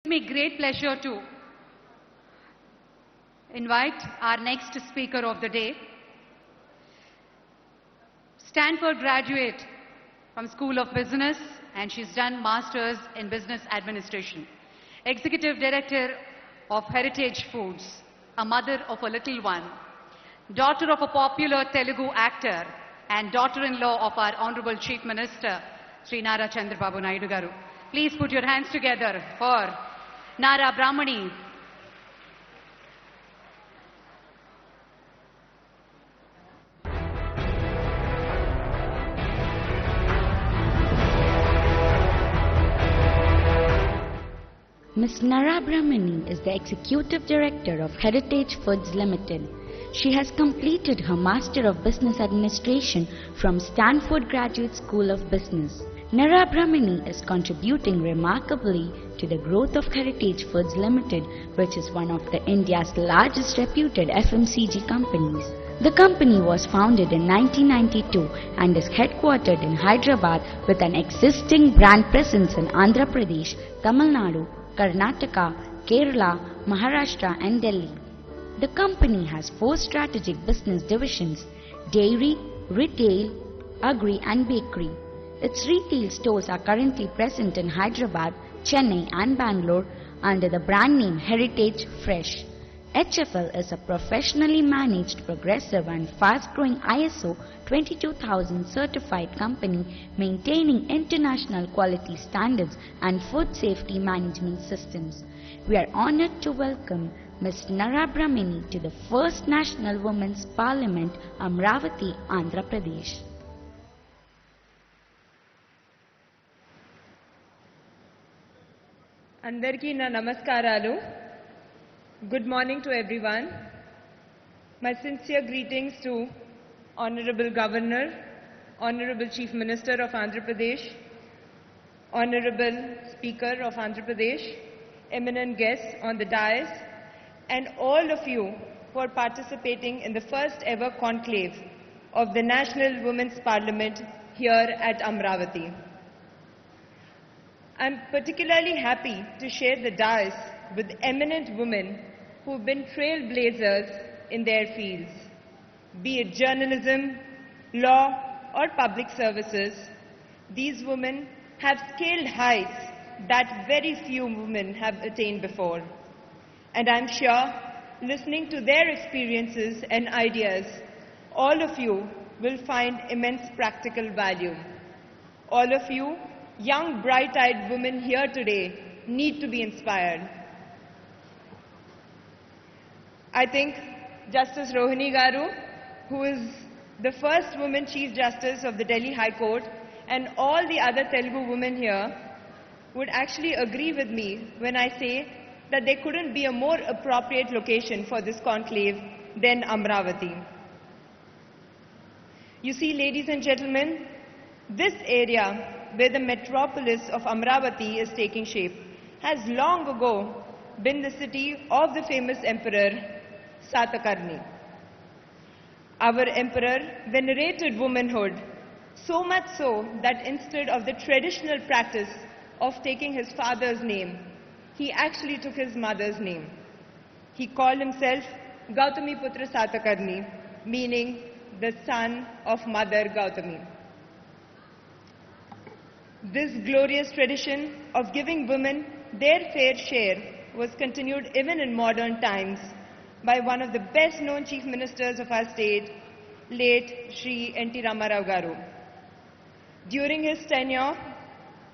It's me great pleasure to invite our next speaker of the day, Stanford graduate from School of Business, and she's done Masters in Business Administration. Executive Director of Heritage Foods, a mother of a little one, daughter of a popular Telugu actor, and daughter-in-law of our Honorable Chief Minister, Sri Nara Chandrababu Naidu Garu. Please put your hands together for Nara Brahmani. Ms. Nara Brahmani is the Executive Director of Heritage Foods Limited. She has completed her Master of Business Administration from Stanford Graduate School of Business. Nara Brahmani is contributing remarkably to the growth of Heritage Foods Limited, which is one of India's largest reputed FMCG companies. The company was founded in 1992 and is headquartered in Hyderabad with an existing brand presence in Andhra Pradesh, Tamil Nadu, Karnataka, Kerala, Maharashtra and Delhi. The company has 4 strategic business divisions: dairy, retail, agri and bakery. Its retail stores are currently present in Hyderabad, Chennai and Bangalore under the brand name Heritage Fresh. HFL is a professionally managed, progressive and fast-growing ISO 22000 certified company maintaining international quality standards and food safety management systems. We are honored to welcome Ms. Nara Brahmani to the first National Women's Parliament, Amravati, Andhra Pradesh. Andarki na namaskaralu. Good morning to everyone. My sincere greetings to Honorable Governor, Honorable Chief Minister of Andhra Pradesh, Honorable Speaker of Andhra Pradesh, eminent guests on the dais, and all of you for participating in the first ever conclave of the National Women's Parliament here at Amravati. I'm particularly happy to share the dais with eminent women who've been trailblazers in their fields. Be it journalism, law or public services, these women have scaled heights that very few women have attained before. And I'm sure, listening to their experiences and ideas, all of you will find immense practical value. All of you, young bright-eyed women here today, need to be inspired. I think Justice Rohini Garu, who is the first woman Chief Justice of the Delhi High Court, and all the other Telugu women here would actually agree with me when I say that there couldn't be a more appropriate location for this conclave than Amravati. You see, ladies and gentlemen, this area where the metropolis of Amravati is taking shape has long ago been the city of the famous emperor Satakarni. Our emperor venerated womanhood, so much so that instead of the traditional practice of taking his father's name, he actually took his mother's name. He called himself Gautami Putra Satakarni, meaning the son of Mother Gautami. This glorious tradition of giving women their fair share was continued even in modern times by one of the best-known chief ministers of our state, late Sri N.T. Ramarao Garu. During his tenure,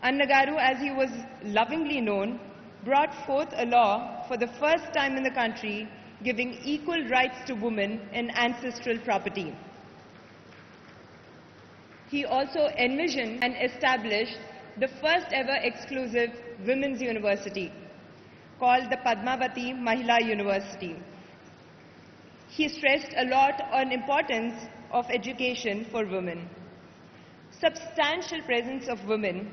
Anna Garu, as he was lovingly known, brought forth a law for the first time in the country giving equal rights to women in ancestral property. He also envisioned and established the first ever exclusive women's university called the Padmavati Mahila University. He stressed a lot on importance of education for women. Substantial presence of women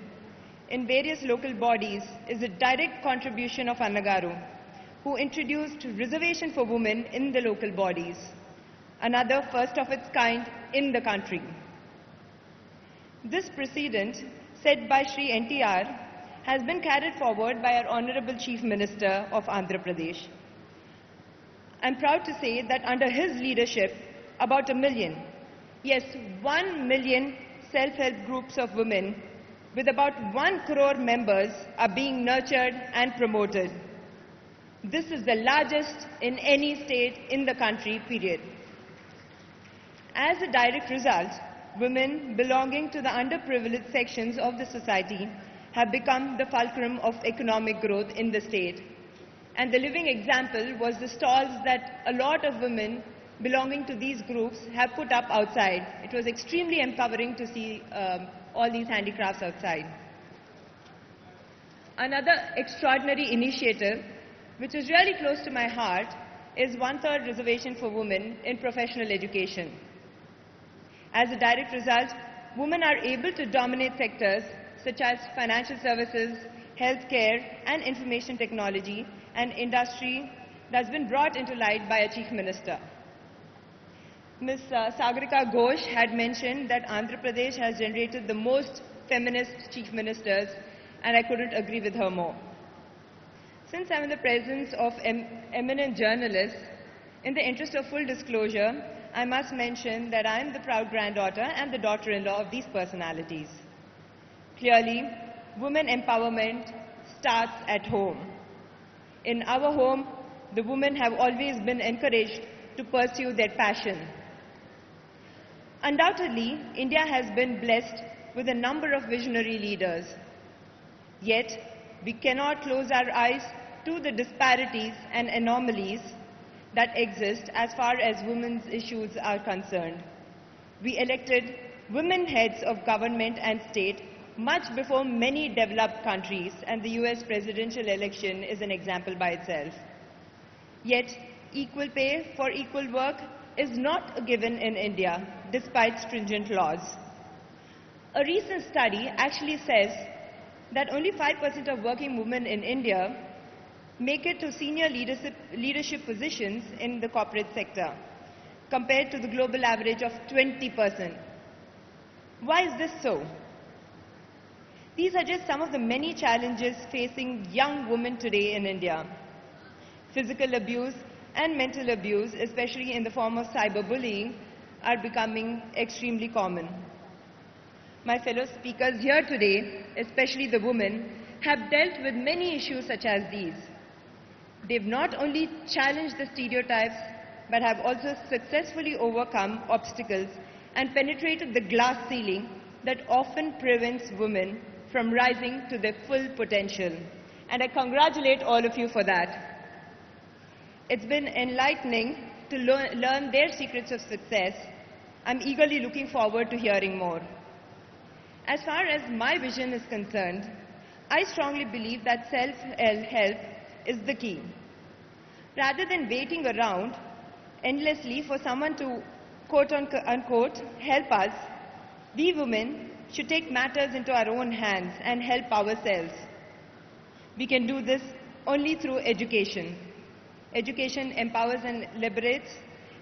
in various local bodies is a direct contribution of Anna Garu, who introduced reservation for women in the local bodies, another first of its kind in the country. This precedent set by Sri NTR has been carried forward by our Honorable Chief Minister of Andhra Pradesh. I'm proud to say that under his leadership, about 1 million, yes, 1 million self-help groups of women with about 1 crore members are being nurtured and promoted. This is the largest in any state in the country, period. As a direct result, women belonging to the underprivileged sections of the society have become the fulcrum of economic growth in the state. And the living example was the stalls that a lot of women belonging to these groups have put up outside. It was extremely empowering to see all these handicrafts outside. Another extraordinary initiative, which is really close to my heart, is 1/3 reservation for women in professional education. As a direct result, women are able to dominate sectors such as financial services, healthcare, and information technology, an industry that's been brought into light by a Chief Minister. Ms. Sagarika Ghosh had mentioned that Andhra Pradesh has generated the most feminist Chief Ministers, and I couldn't agree with her more. Since I'm in the presence of eminent journalists, in the interest of full disclosure, I must mention that I am the proud granddaughter and the daughter-in-law of these personalities. Clearly, women empowerment starts at home. In our home, the women have always been encouraged to pursue their passion. Undoubtedly, India has been blessed with a number of visionary leaders. Yet, we cannot close our eyes to the disparities and anomalies that exist as far as women's issues are concerned. We elected women heads of government and state much before many developed countries, and the US presidential election is an example by itself. Yet, equal pay for equal work is not a given in India, despite stringent laws. A recent study actually says that only 5% of working women in India make it to senior leadership positions in the corporate sector, compared to the global average of 20%. Why is this so? These are just some of the many challenges facing young women today in India. Physical abuse and mental abuse, especially in the form of cyberbullying, are becoming extremely common. My fellow speakers here today, especially the women, have dealt with many issues such as these. They've not only challenged the stereotypes, but have also successfully overcome obstacles and penetrated the glass ceiling that often prevents women from rising to their full potential. And I congratulate all of you for that. It's been enlightening to learn their secrets of success. I'm eagerly looking forward to hearing more. As far as my vision is concerned, I strongly believe that self-help is the key. Rather than waiting around endlessly for someone to quote-unquote help us, we women should take matters into our own hands and help ourselves. We can do this only through education. Education empowers and liberates.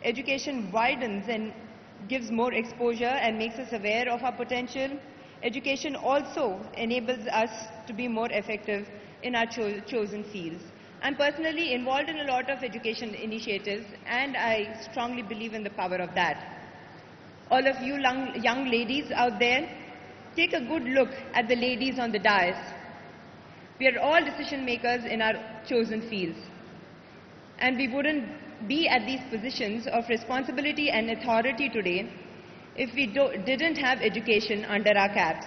Education widens and gives more exposure and makes us aware of our potential. Education also enables us to be more effective in our chosen fields. I'm personally involved in a lot of education initiatives, and I strongly believe in the power of that. All of you young ladies out there, take a good look at the ladies on the dais. We are all decision makers in our chosen fields. And we wouldn't be at these positions of responsibility and authority today if we didn't have education under our caps.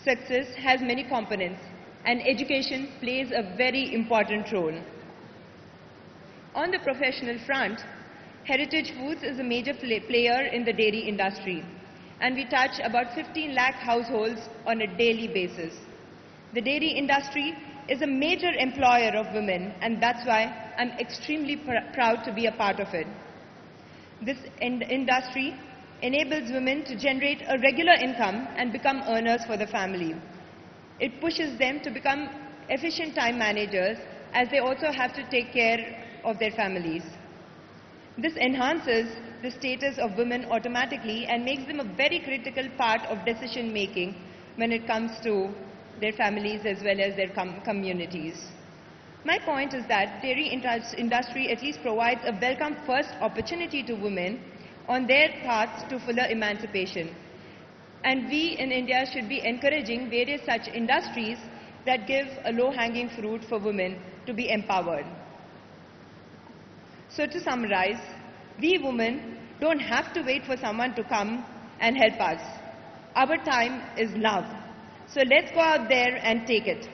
Success has many components, and education plays a very important role. On the professional front, Heritage Foods is a major player in the dairy industry, and we touch about 15 lakh households on a daily basis. The dairy industry is a major employer of women, and that's why I'm extremely proud to be a part of it. This industry enables women to generate a regular income and become earners for the family. It pushes them to become efficient time managers, as they also have to take care of their families. This enhances the status of women automatically and makes them a very critical part of decision making when it comes to their families as well as their communities. My point is that dairy industry at least provides a welcome first opportunity to women on their paths to fuller emancipation. And we in India should be encouraging various such industries that give a low-hanging fruit for women to be empowered. So to summarize, we women don't have to wait for someone to come and help us. Our time is now. So let's go out there and take it.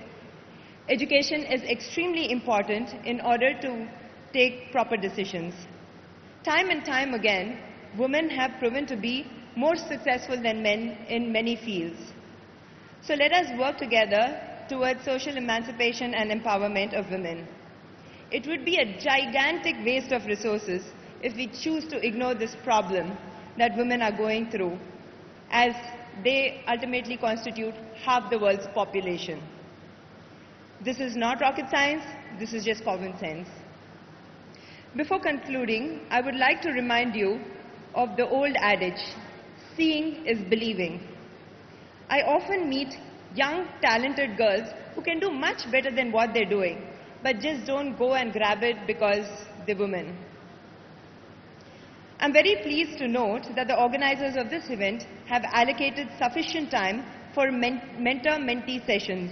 Education is extremely important in order to take proper decisions. Time and time again, women have proven to be more successful than men in many fields. So let us work together towards social emancipation and empowerment of women. It would be a gigantic waste of resources if we choose to ignore this problem that women are going through, as they ultimately constitute half the world's population. This is not rocket science, this is just common sense. Before concluding, I would like to remind you of the old adage, seeing is believing. I often meet young, talented girls who can do much better than what they're doing, but just don't go and grab it because they're women. I'm very pleased to note that the organizers of this event have allocated sufficient time for mentor-mentee sessions.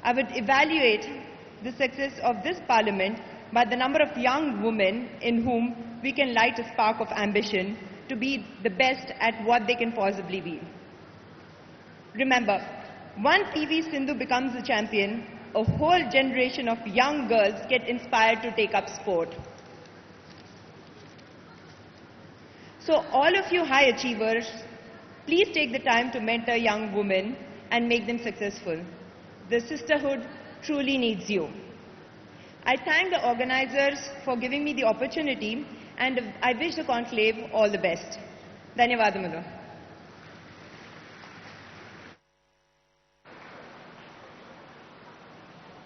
I would evaluate the success of this parliament by the number of young women in whom we can light a spark of ambition to be the best at what they can possibly be. Remember, one PV Sindhu becomes a champion, a whole generation of young girls get inspired to take up sport. So all of you high achievers, please take the time to mentor young women and make them successful. The sisterhood truly needs you. I thank the organizers for giving me the opportunity, and I wish the conclave all the best. Dhanyavadamalu.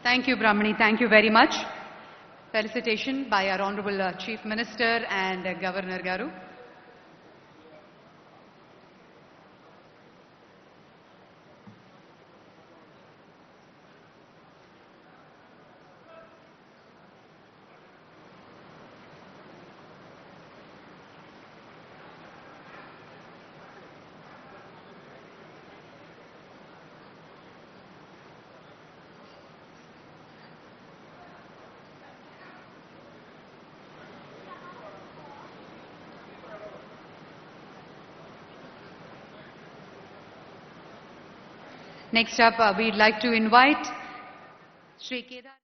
Thank you, Brahmani. Thank you very much. Felicitation by our Honorable Chief Minister and Governor Garu. Next up, we'd like to invite Shri Kedar.